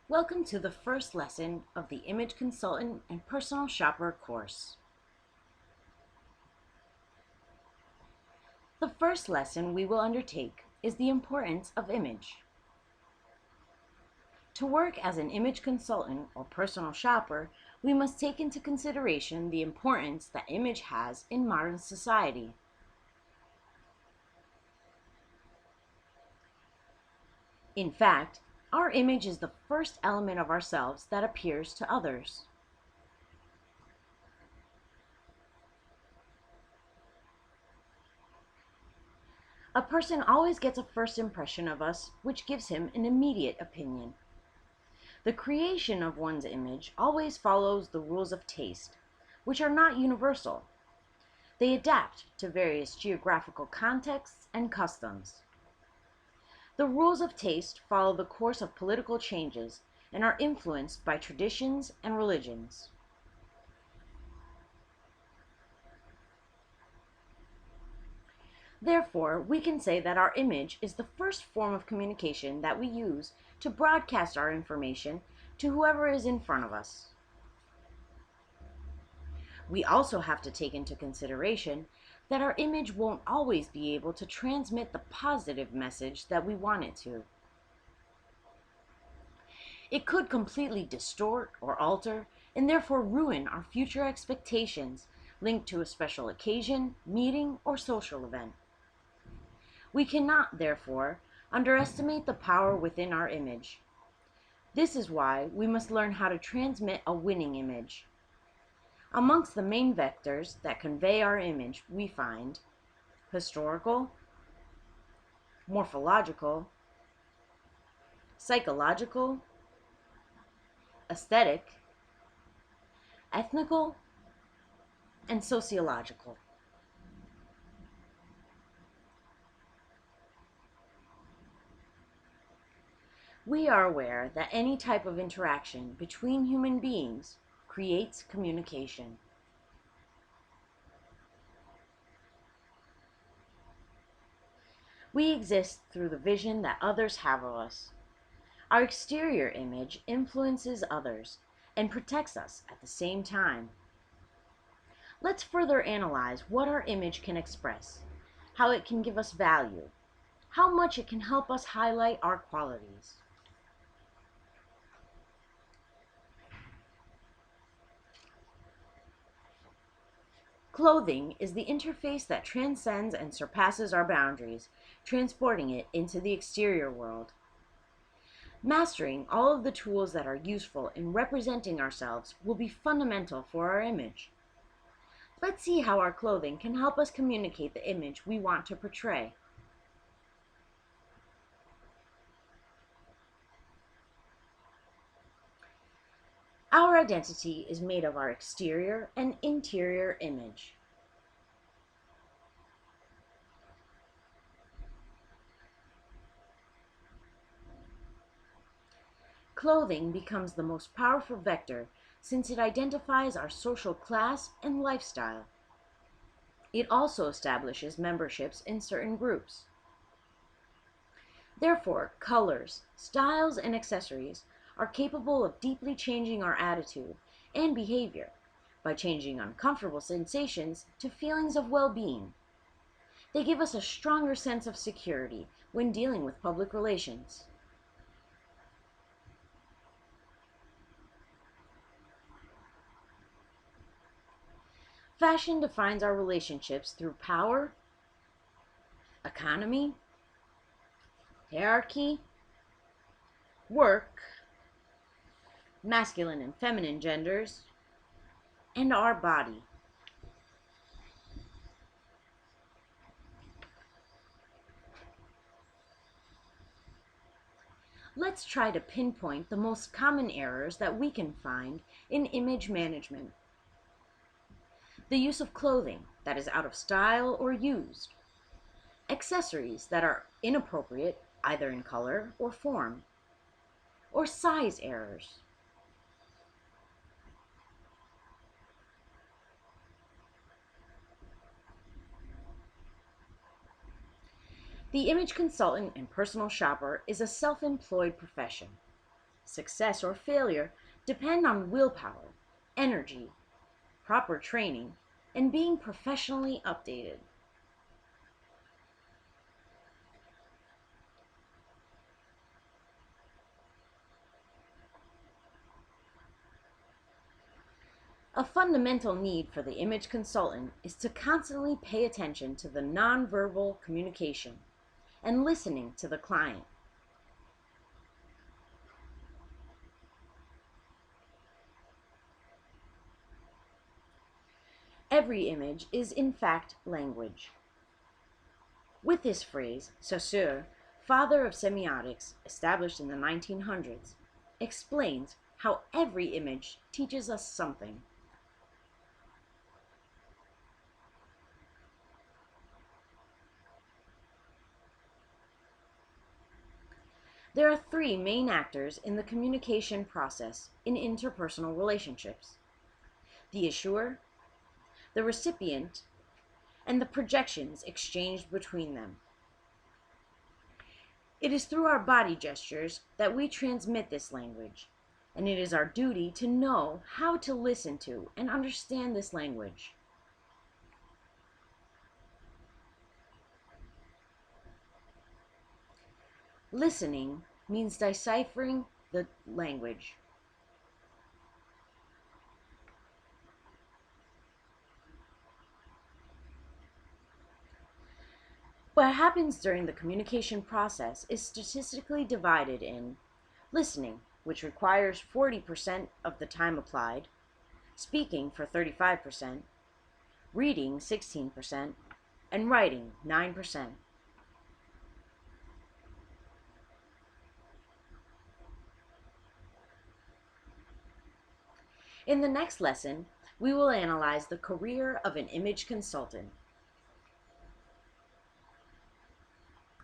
Welcome to the first lesson of the Image Consultant and Personal Shopper course. The first lesson we will undertake is the importance of image. To work as an image consultant or personal shopper, we must take into consideration the importance that image has in modern society. In fact, our image is the first element of ourselves that appears to others. A person always gets a first impression of us, which gives him an immediate opinion. The creation of one's image always follows the rules of taste, which are not universal. They adapt to various geographical contexts and customs. The rules of taste follow the course of political changes and are influenced by traditions and religions. Therefore, we can say that our image is the first form of communication that we use to broadcast our information to whoever is in front of us. We also have to take into consideration that our image won't always be able to transmit the positive message that we want it to. It could completely distort or alter and therefore ruin our future expectations linked to a special occasion, meeting, or social event. We cannot, therefore, underestimate the power within our image. This is why we must learn how to transmit a winning image. Amongst the main vectors that convey our image, we find historical, morphological, psychological, aesthetic, ethnical, and sociological. We are aware that any type of interaction between human beings creates communication. We exist through the vision that others have of us. Our exterior image influences others and protects us at the same time. Let's further analyze what our image can express, how it can give us value, how much it can help us highlight our qualities. Clothing is the interface that transcends and surpasses our boundaries, transporting it into the exterior world. Mastering all of the tools that are useful in representing ourselves will be fundamental for our image. Let's see how our clothing can help us communicate the image we want to portray. Our identity is made of our exterior and interior image. Clothing becomes the most powerful vector since it identifies our social class and lifestyle. It also establishes memberships in certain groups. Therefore, colors, styles, and accessories are capable of deeply changing our attitude and behavior by changing uncomfortable sensations to feelings of well-being. They give us a stronger sense of security when dealing with public relations. Fashion defines our relationships through power, economy, hierarchy, work, masculine and feminine genders, and our body. Let's try to pinpoint the most common errors that we can find in image management. The use of clothing that is out of style or used. Accessories that are inappropriate either in color or form. Or size errors. The image consultant and personal shopper is a self-employed profession. success, or failure depend on willpower, energy, proper training, and being professionally updated. A fundamental need for the image consultant is to constantly pay attention to the nonverbal communication and listening to the client. Every image is in fact language. With this phrase, Saussure, father of semiotics, established in the 1900s, explains how every image teaches us something. There are three main actors in the communication process in interpersonal relationships: the issuer, the recipient, and the projections exchanged between them. It is through our body gestures that we transmit this language, and it is our duty to know how to listen to and understand this language. Listening means deciphering the language. What happens during the communication process is statistically divided in listening, which requires 40% of the time applied, speaking for 35%, reading 16%, and writing 9%. In the next lesson, we will analyze the career of an image consultant.